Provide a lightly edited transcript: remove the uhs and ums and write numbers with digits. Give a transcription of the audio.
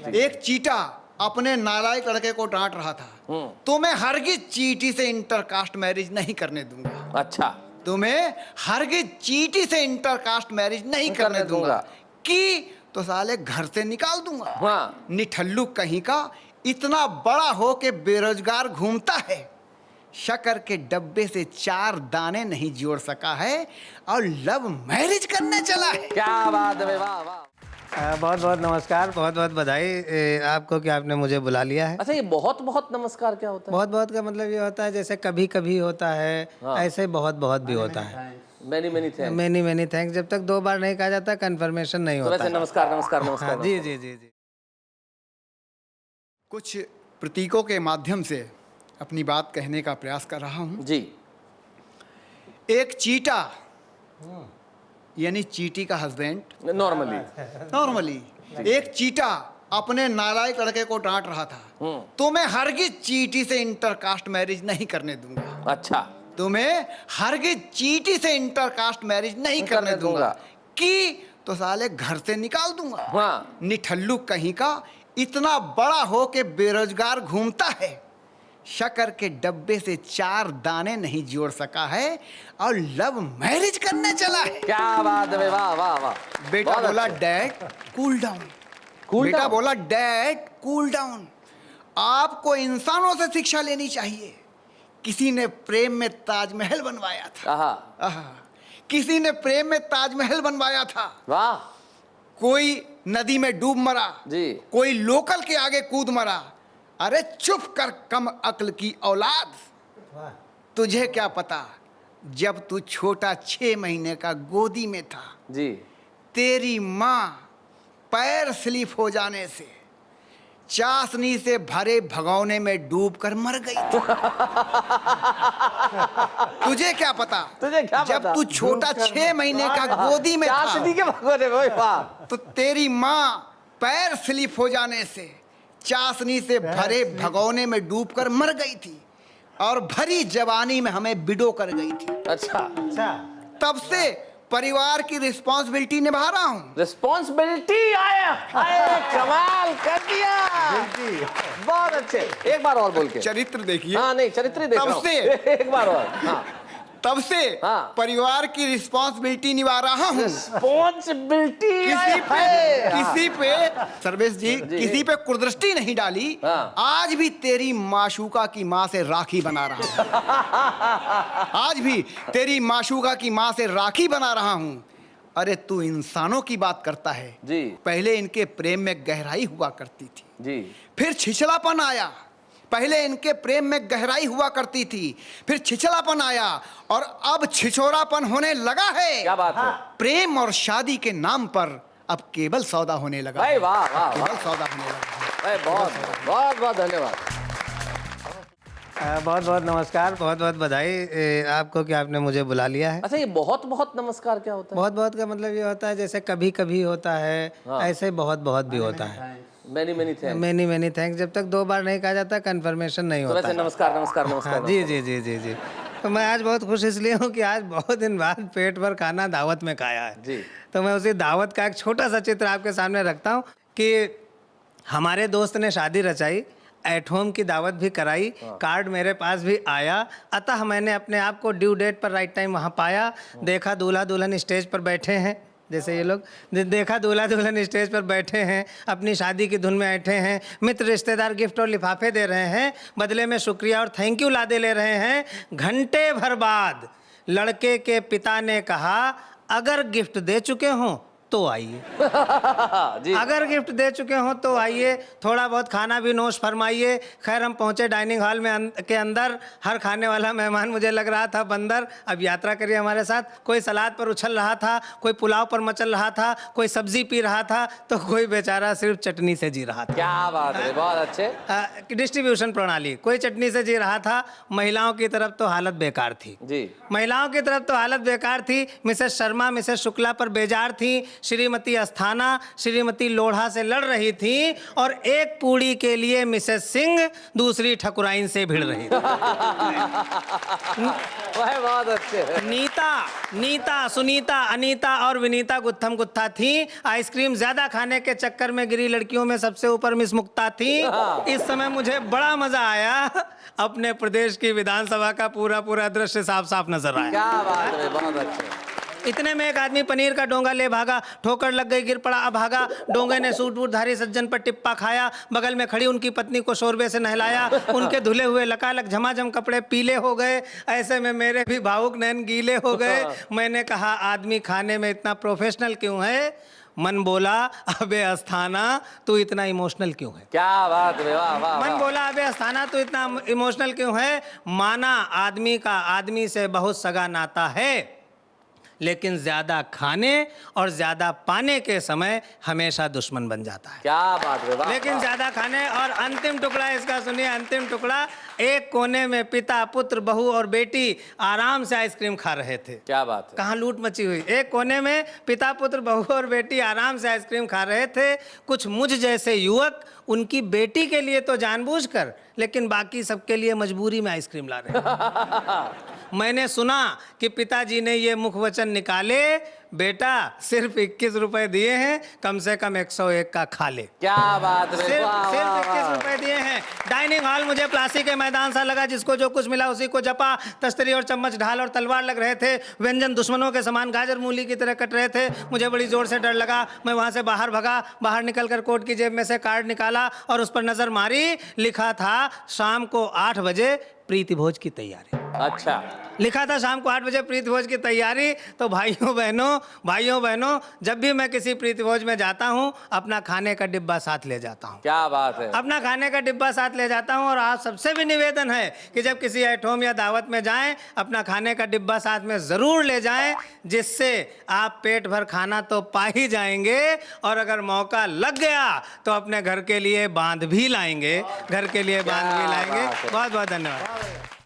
एक चीटा अपने नालायक लड़के को डांट रहा था, तो मैं हरगिज चीटी से इंटरकास्ट मैरिज नहीं करने दूंगा। अच्छा, तुम्हें हरगिज चीटी से इंटरकास्ट मैरिज नहीं करने दूंगा कि तो साले घर से निकाल दूंगा। हाँ। निठल्लू कहीं का इतना बड़ा हो के बेरोजगार घूमता है, शक्कर के डब्बे से 4 दाने नहीं जोड़ सका है और लव मैरिज करने चला है। क्या बात है, वाह वाह। बहुत बहुत नमस्कार, बहुत बहुत बधाई आपको कि आपने मुझे बुला लिया है। अच्छा, ये बहुत बहुत नमस्कार क्या होता है? बहुत बहुत का मतलब ये होता है जैसे कभी कभी होता है, ऐसे बहुत बहुत भी होता है। Many many thanks. Many many thanks जब तक 2 बार नहीं कहा जाता कंफर्मेशन नहीं तो होता वैसे है। नमस्कार नमस्कार नमस्कार। हाँ, जी जी जी जी। कुछ प्रतीकों के माध्यम से अपनी बात कहने का प्रयास कर रहा हूं। जी। एक चीटा यानी चीटी का हस्बैंड नॉर्मली एक चीटा अपने नालायक लड़के को डांट रहा था, तो मैं हरगिज चीटी से इंटरकास्ट मैरिज नहीं करने दूंगा। अच्छा, तुम्हें हरगिज चीटी से इंटरकास्ट मैरिज नहीं करने दूंगा कि तो साले घर से निकाल दूंगा। हाँ। निठल्लू कहीं का इतना बड़ा हो के बेरोजगार घूमता है, शक्कर के डब्बे से 4 दाने नहीं जोड़ सका है और लव मैरिज करने चला है। क्या बात है, वाह वाह वाह। बेटा बहुत बोला अच्छे। Dad cool down. Cool बेटा down? बोला डैड कूल डाउन। आपको इंसानों से शिक्षा लेनी चाहिए। किसी ने प्रेम में ताजमहल बनवाया था। आहा। आहा। किसी ने प्रेम में ताजमहल बनवाया था, वाह कोई नदी में डूब मरा जी। कोई लोकल के आगे कूद मरा। अरे चुप कर कम अक्ल की औलाद, तुझे क्या पता जब तू छोटा 6 महीने का गोदी में था, जी। तेरी माँ पैर स्लिप हो जाने से चाशनी से भरे भगोने में डूबकर मर गई थी। तुझे क्या पता जब तू छोटा 6 महीने का गोदी में था, चाशनी के भगोने में, वाह। तो तेरी माँ पैर स्लिप हो जाने से चाशनी से भरे भगोने में डूबकर मर गई थी और भरी जवानी में हमें बिडो कर गई थी। अच्छा अच्छा। तब से परिवार की रिस्पॉन्सिबिलिटी निभा रहा हूँ। रिस्पॉन्सिबिलिटी आया, कमाल कर दिया। बहुत अच्छे, एक बार और बोल के। चरित्र देखिए। हाँ नहीं, चरित्र देख रहा हूँ। एक बार और। हाँ। तब से हाँ। परिवार की रिस्पॉन्सिबिलिटी निभा रहा हूँ। रिस्पॉन्सिबिलिटी किसी पे सर्वेश जी किसी पे कुदृष्टि नहीं डाली। हाँ। आज भी तेरी माशूका की माँ से राखी बना रहा हूँ। आज भी तेरी माशूका की माँ से राखी बना रहा हूँ। अरे तू इंसानों की बात करता है जी। पहले इनके प्रेम में गहराई हुआ करती थी जी। फिर छिछलापन आया। पहले इनके प्रेम में गहराई हुआ करती थी फिर छिछलापन आया और अब छिछोरापन होने लगा है। क्या बात है। प्रेम और शादी के नाम पर अब केवल सौदा होने लगा भाई है। वाह वाह केवल सौदा होने लगा है। भाई, बहुत बहुत बहुत धन्यवाद। बहुत बहुत नमस्कार, बहुत बहुत बधाई आपको कि आपने मुझे बुला लिया है। अच्छा, ये बहुत बहुत नमस्कार क्या होता है? बहुत बहुत का मतलब ये होता है जैसे कभी कभी होता है, ऐसे बहुत बहुत भी होता है। Many many thanks. Many many thanks जब तक 2 बार नहीं कहा जाता कंफर्मेशन नहीं तो होता वैसे है। नमस्कार नमस्कार नमस्कार। हाँ, जी जी जी जी जी। तो मैं आज बहुत खुश इसलिए हूँ कि आज बहुत दिन बाद पेट भर खाना दावत में खाया है जी। तो मैं उसी दावत का एक छोटा सा चित्र आपके सामने रखता हूँ कि हमारे दोस्त ने शादी रचाई, एट होम की दावत भी कराई, कार्ड मेरे पास भी आया, अतः मैंने अपने आप को ड्यू डेट पर राइट टाइम वहाँ पाया। देखा दूल्हा दुल्हन स्टेज पर बैठे हैं, जैसे ये लोग देखा दूल्हा दुल्हन स्टेज पर बैठे हैं, अपनी शादी की धुन में बैठे हैं, मित्र रिश्तेदार गिफ्ट और लिफाफे दे रहे हैं, बदले में शुक्रिया और थैंक यू लादे ले रहे हैं। घंटे भर बाद लड़के के पिता ने कहा अगर गिफ्ट दे चुके हों तो आइए। अगर गिफ्ट दे चुके हो तो आइए, थोड़ा बहुत खाना भी नोश फरमाइए। खैर हम पहुंचे डाइनिंग हॉल में के अंदर। हर खाने वाला मेहमान मुझे लग रहा था बंदर। अब यात्रा करिए हमारे साथ। कोई सलाद पर उछल रहा था, कोई पुलाव पर मचल रहा था, कोई सब्जी पी रहा था, तो कोई बेचारा सिर्फ चटनी से जी रहा था। क्या बात है, बहुत अच्छे। डिस्ट्रीब्यूशन प्रणाली, कोई चटनी से जी रहा था। महिलाओं की तरफ तो हालत बेकार थी जी। महिलाओं की तरफ तो हालत बेकार थी। मिसेस शर्मा मिसेस शुक्ला पर बेजार थी। श्रीमती अस्थाना श्रीमती लोढ़ा से लड़ रही थी और एक पूड़ी के लिए मिसेस सिंह दूसरी ठकुराइन से भिड़ रही थी। वह बहुत अच्छे। नीता सुनीता अनीता और विनीता गुत्थम गुत्था थी। आइसक्रीम ज्यादा खाने के चक्कर में गिरी लड़कियों में सबसे ऊपर मिस मुक्ता थी। इस समय मुझे बड़ा मजा आया, अपने प्रदेश की विधानसभा का पूरा दृश्य साफ साफ नजर आया। क्या बात है, बहुत अच्छे। इतने में एक आदमी पनीर का डोंगा ले भागा, ठोकर लग गई, गिर पड़ा, अभागा। डोंगे ने सूट बूट धारी सज्जन पर टिप्पा खाया। बगल में खड़ी उनकी पत्नी को शोरबे से नहलाया। उनके धुले हुए लकालक झमाझम कपड़े पीले हो गए। ऐसे में मेरे भी भावुक नैन गीले हो गए। मैंने कहा, आदमी खाने में इतना प्रोफेशनल क्यों है? मन बोला, अबे अस्थाना तू इतना इमोशनल क्यों है? क्या बात है, वाह वाह। मन बोला, अबे अस्थाना तू इतना इमोशनल क्यों है? माना आदमी का आदमी से बहुत सगा नाता है, लेकिन ज्यादा खाने और ज्यादा पाने के समय हमेशा दुश्मन बन जाता है। क्या बात है, वाह। लेकिन ज्यादा खाने और अंतिम टुकड़ा इसका सुनिए, अंतिम टुकड़ा। एक कोने में पिता पुत्र बहू और बेटी आराम से आइसक्रीम खा रहे थे। क्या बात है। कहाँ लूट मची हुई। एक कोने में पिता पुत्र बहू और बेटी आराम से आइसक्रीम खा रहे थे। कुछ मुझ जैसे युवक उनकी बेटी के लिए तो जानबूझकर, लेकिन बाकी सबके लिए मजबूरी में आइसक्रीम ला रहे हैं। मैंने सुना कि पिताजी ने ये मुखवचन निकाले, बेटा सिर्फ 21 रुपए दिए हैं, कम से कम 101 का खा ले। क्या बात है, सिर्फ वाह, सिर्फ वाह, 21 वाह। रुपए दिए हैं। डाइनिंग हॉल मुझे प्लास्टिक के मैदान सा लगा, जिसको जो कुछ मिला उसी को जपा। तस्तरी और चम्मच ढाल और तलवार लग रहे थे। व्यंजन दुश्मनों के समान गाजर मूली की तरह कट रहे थे। मुझे बड़ी जोर से डर लगा। मैं वहां से बाहर भगा। बाहर निकलकर कोट की जेब में से कार्ड निकाला और उस पर नजर मारी। लिखा था शाम को 8 बजे प्रीति भोज की तैयारी। अच्छा, लिखा था शाम को 8 बजे प्रीति भोज की तैयारी। तो भाइयों बहनों, जब भी मैं किसी प्रीति भोज में जाता हूँ, अपना खाने का डिब्बा साथ ले जाता हूँ। क्या बात है। अपना खाने का डिब्बा साथ ले जाता हूँ। और आप सबसे भी निवेदन है कि जब किसी एट होम या दावत में जाएं, अपना खाने का डिब्बा साथ में जरूर ले जाएं, जिससे आप पेट भर खाना तो पा ही जाएंगे, और अगर मौका लग गया तो अपने घर के लिए बांध भी लाएंगे। बहुत बहुत धन्यवाद।